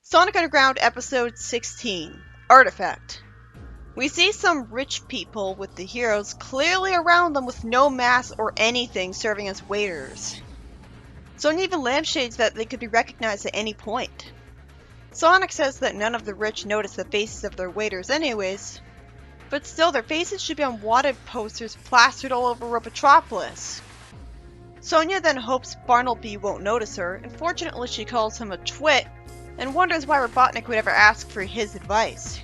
Sonic Underground Episode 16, Artifact. We see some rich people with the heroes clearly around them with no masks or anything serving as waiters. Sonya even lampshades that they could be recognized at any point. Sonic says that none of the rich notice the faces of their waiters anyways, but still their faces should be on wanted posters plastered all over Robotropolis. Sonya then hopes Bartleby won't notice her, and fortunately she calls him a twit and wonders why Robotnik would ever ask for his advice.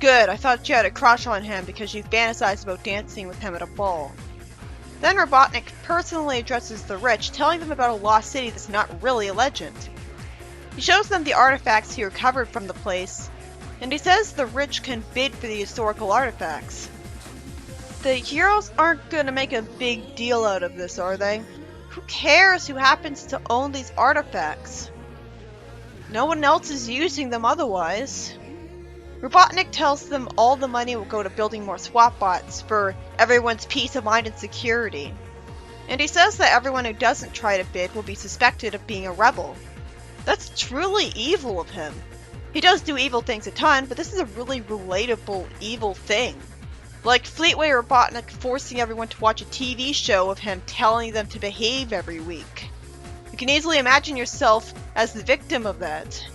Good, I thought you had a crush on him because you fantasized about dancing with him at a ball. Then Robotnik personally addresses the rich, telling them about a lost city that's not really a legend. He shows them the artifacts he recovered from the place, and he says the rich can bid for the historical artifacts. The heroes aren't gonna make a big deal out of this, are they? Who cares who happens to own these artifacts? No one else is using them otherwise. Robotnik tells them all the money will go to building more swap bots for everyone's peace of mind and security. And he says that everyone who doesn't try to bid will be suspected of being a rebel. That's truly evil of him. He does do evil things a ton, but this is a really relatable evil thing. Like Fleetway Robotnik forcing everyone to watch a TV show of him telling them to behave every week. You can easily imagine yourself as the victim of that.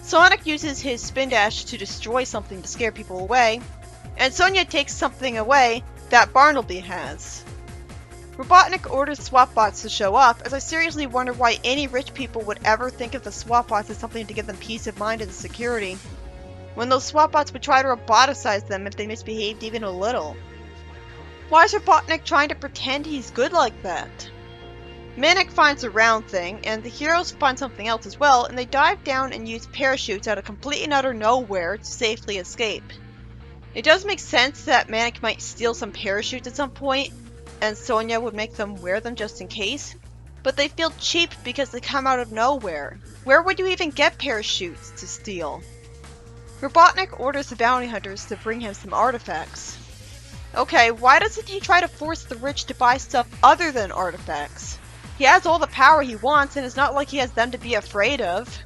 Sonic uses his spin dash to destroy something to scare people away, and Sonya takes something away that Bartleby has. Robotnik orders swap bots to show up, as I seriously wonder why any rich people would ever think of the swap bots as something to give them peace of mind and security, when those swap bots would try to roboticize them if they misbehaved even a little. Why is Robotnik trying to pretend he's good like that? Manic finds a round thing, and the heroes find something else as well, and they dive down and use parachutes out of complete and utter nowhere to safely escape. It does make sense that Manic might steal some parachutes at some point, and Sonya would make them wear them just in case, but they feel cheap because they come out of nowhere. Where would you even get parachutes to steal? Robotnik orders the bounty hunters to bring him some artifacts. Okay, why doesn't he try to force the rich to buy stuff other than artifacts? He has all the power he wants, and it's not like he has them to be afraid of.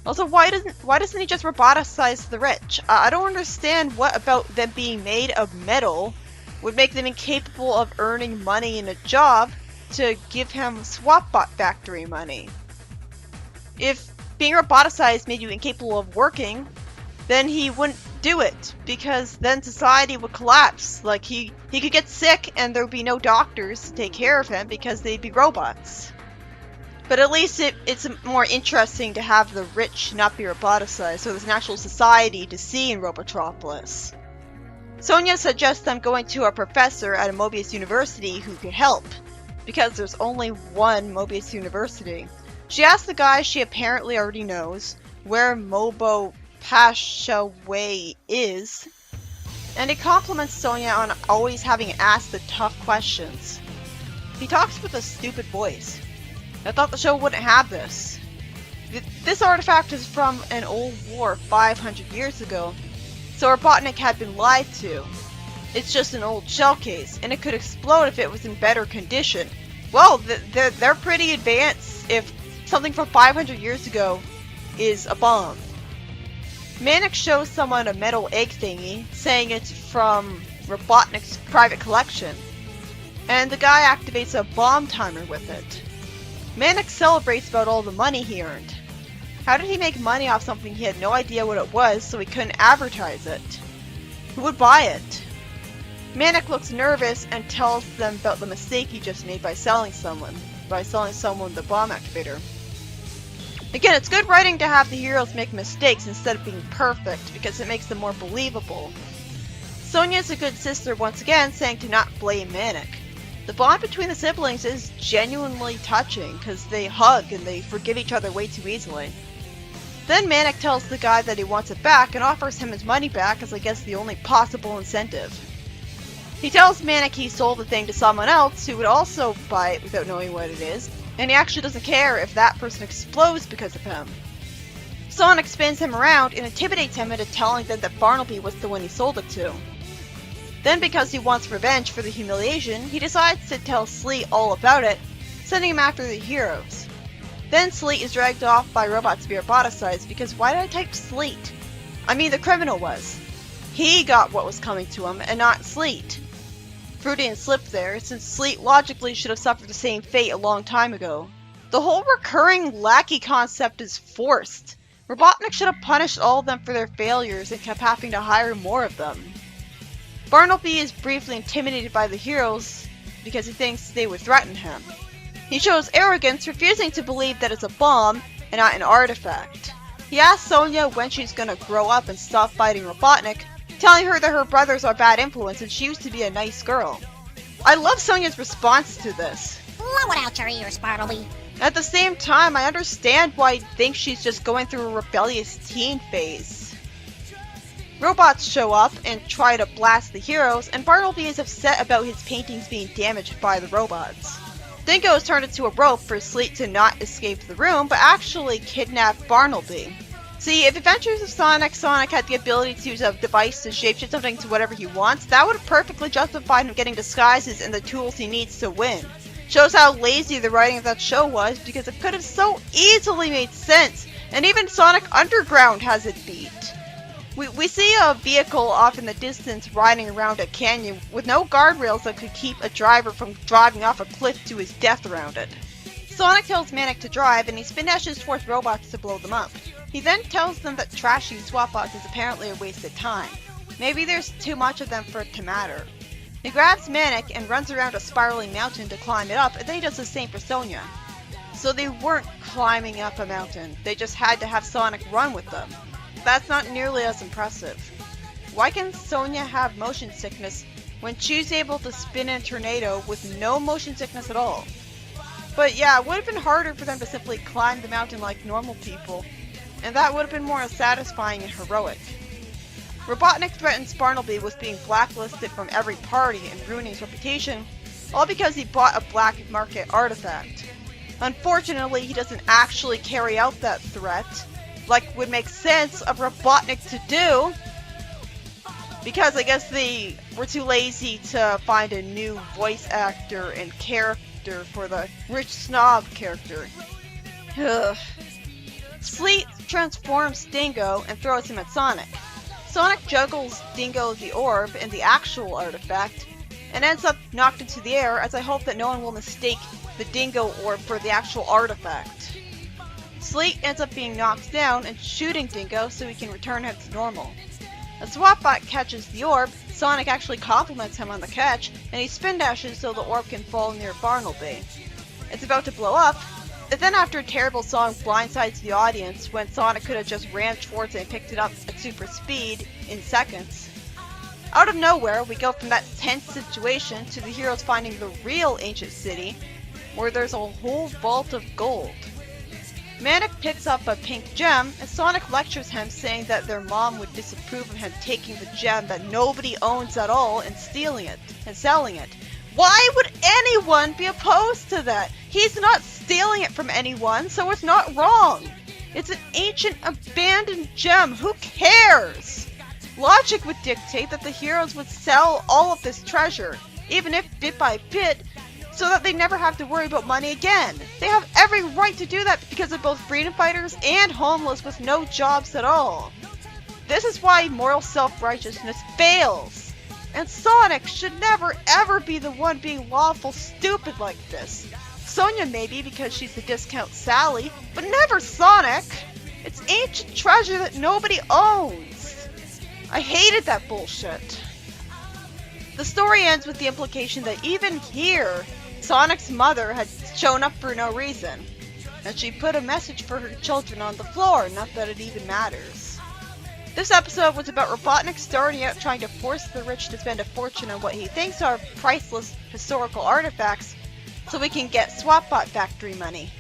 Also, why doesn't he just roboticize the rich? I don't understand what about them being made of metal would make them incapable of earning money in a job to give him swap bot factory money. If being roboticized made you incapable of working, then he wouldn't do it, because then society would collapse. Like, he could get sick and there would be no doctors to take care of him because they'd be robots. But at least it's more interesting to have the rich not be roboticized, so there's an actual society to see in Robotropolis. Sonya suggests them going to a professor at a Mobius University who could help, because there's only one Mobius University. She asks the guy she apparently already knows where Mobo Pashaway is, and he compliments Sonya on always having asked the tough questions. He talks with a stupid voice. I thought the show wouldn't have this. This artifact is from an old war 500 years ago, so Robotnik had been lied to. It's just an old shell case, and it could explode if it was in better condition. Well, they're pretty advanced if something from 500 years ago is a bomb. Manic shows someone a metal egg thingy, saying it's from Robotnik's private collection, and the guy activates a bomb timer with it. Manic celebrates about all the money he earned. How did he make money off something he had no idea what it was, so he couldn't advertise it? Who would buy it? Manic looks nervous and tells them about the mistake he just made by selling someone the bomb activator. Again, it's good writing to have the heroes make mistakes instead of being perfect, because it makes them more believable. Sonya's a good sister once again, saying to not blame Manic. The bond between the siblings is genuinely touching, because they hug and they forgive each other way too easily. Then Manic tells the guy that he wants it back and offers him his money back as I guess the only possible incentive. He tells Manic he sold the thing to someone else who would also buy it without knowing what it is, and he actually doesn't care if that person explodes because of him. Sonic spins him around and intimidates him into telling them that Bartleby was the one he sold it to. Then, because he wants revenge for the humiliation, he decides to tell Slee all about it, sending him after the heroes. Then Slate is dragged off by robots to be roboticized because why did I type Slate? I mean the criminal was. He got what was coming to him and not Slate. Freudian slip there, since Slate logically should have suffered the same fate a long time ago. The whole recurring lackey concept is forced. Robotnik should have punished all of them for their failures and kept having to hire more of them. Bartleby is briefly intimidated by the heroes because he thinks they would threaten him. He shows arrogance, refusing to believe that it's a bomb and not an artifact. He asks Sonya when she's gonna grow up and stop fighting Robotnik, telling her that her brothers are bad influence and she used to be a nice girl. I love Sonya's response to this. Blow it out your ears, Bartleby. At the same time, I understand why he thinks she's just going through a rebellious teen phase. Robots show up and try to blast the heroes, and Bartleby is upset about his paintings being damaged by the robots. Dingo is turned into a rope for Slate to not escape the room, but actually kidnap Bartleby. See, if Adventures of Sonic had the ability to use a device to shapeshift something to whatever he wants, that would have perfectly justified him getting disguises and the tools he needs to win. Shows how lazy the writing of that show was, because it could have so easily made sense, and even Sonic Underground has it beat. We see a vehicle off in the distance riding around a canyon with no guardrails that could keep a driver from driving off a cliff to his death around it. Sonic tells Manic to drive, and he spin dashes towards robots to blow them up. He then tells them that trashing SWATbots is apparently a waste of time. Maybe there's too much of them for it to matter. He grabs Manic and runs around a spiraling mountain to climb it up, and then he does the same for Sonya. So they weren't climbing up a mountain, they just had to have Sonic run with them. That's not nearly as impressive. Why can Sonya have motion sickness when she's able to spin in a tornado with no motion sickness at all? But yeah, it would have been harder for them to simply climb the mountain like normal people, and that would have been more satisfying and heroic. Robotnik threatens Bartleby with being blacklisted from every party and ruining his reputation, all because he bought a black market artifact. Unfortunately, he doesn't actually carry out that threat, like would make sense of Robotnik to do, because I guess they were too lazy to find a new voice actor and character for the rich snob character. Ugh. Slate transforms Dingo and throws him at Sonic. Sonic juggles Dingo the orb and the actual artifact, and ends up knocked into the air, as I hope that no one will mistake the Dingo orb for the actual artifact. Slate ends up being knocked down and shooting Dingo so he can return him to normal. As SWATbot catches the orb, Sonic actually compliments him on the catch, and he spin dashes so the orb can fall near Bartleby. It's about to blow up, and then after a terrible song blindsides the audience when Sonic could have just ran towards it and picked it up at super speed in seconds. Out of nowhere, we go from that tense situation to the heroes finding the real ancient city, where there's a whole vault of gold. Manic picks up a pink gem, and Sonic lectures him, saying that their mom would disapprove of him taking the gem that nobody owns at all and stealing it and selling it. Why would anyone be opposed to that? He's not stealing it from anyone, so it's not wrong. It's an ancient abandoned gem. Who cares? Logic would dictate that the heroes would sell all of this treasure, even if bit by bit, so that they never have to worry about money again. They have every right to do that because they're both freedom fighters and homeless with no jobs at all. This is why moral self-righteousness fails. And Sonic should never ever be the one being lawful stupid like this. Sonya maybe because she's the discount Sally, but never Sonic. It's ancient treasure that nobody owns. I hated that bullshit. The story ends with the implication that even here, Sonic's mother had shown up for no reason, and she put a message for her children on the floor, not that it even matters. This episode was about Robotnik starting out trying to force the rich to spend a fortune on what he thinks are priceless historical artifacts so we can get SWATbot factory money.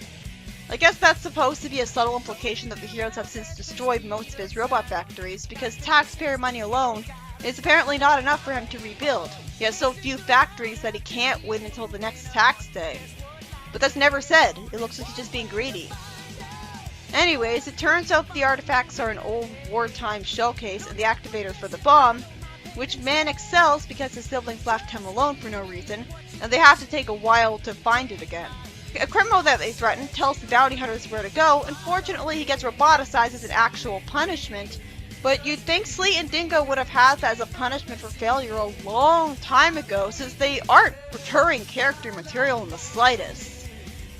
I guess that's supposed to be a subtle implication that the heroes have since destroyed most of his robot factories, because taxpayer money alone is apparently not enough for him to rebuild. He has so few factories that he can't win until the next tax day. But that's never said. It looks like he's just being greedy. Anyways, it turns out the artifacts are an old wartime showcase and the activator for the bomb, which Manic sells because his siblings left him alone for no reason, and they have to take a while to find it again. A criminal that they threaten tells the bounty hunters where to go. Unfortunately, he gets roboticized as an actual punishment. But you'd think Sleet and Dingo would have had that as a punishment for failure a long time ago, since they aren't recurring character material in the slightest.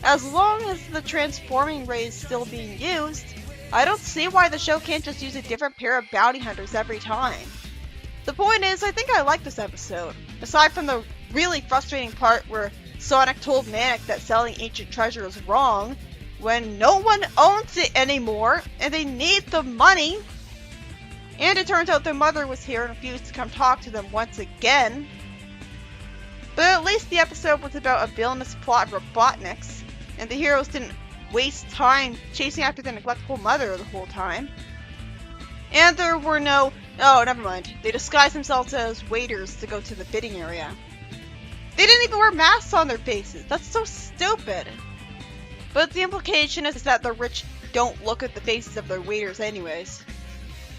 As long as the transforming ray is still being used, I don't see why the show can't just use a different pair of bounty hunters every time. The point is, I think I like this episode. Aside from the really frustrating part where Sonic told Manic that selling ancient treasure is wrong, when no one owns it anymore, and they need the money. And it turns out their mother was here and refused to come talk to them once again. But at least the episode was about a villainous plot of Robotniks, and the heroes didn't waste time chasing after their neglectful mother the whole time. And there were no... Oh, never mind. They disguised themselves as waiters to go to the bidding area. They didn't even wear masks on their faces. That's so stupid. But the implication is that the rich don't look at the faces of their waiters anyways.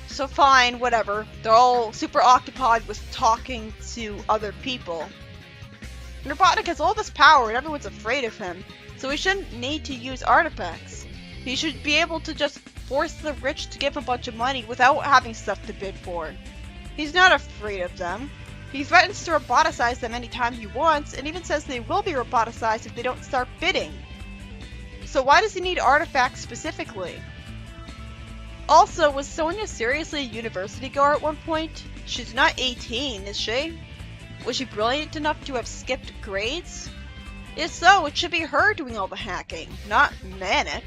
So fine, whatever. They're all super occupied with talking to other people. And Robotnik has all this power and everyone's afraid of him, so he shouldn't need to use artifacts. He should be able to just force the rich to give him a bunch of money without having stuff to bid for. He's not afraid of them. He threatens to roboticize them anytime he wants, and even says they will be roboticized if they don't start bidding. So why does he need artifacts specifically? Also, was Sonia seriously a university goer at one point? She's not 18, is she? Was she brilliant enough to have skipped grades? If so, it should be her doing all the hacking, not Manic.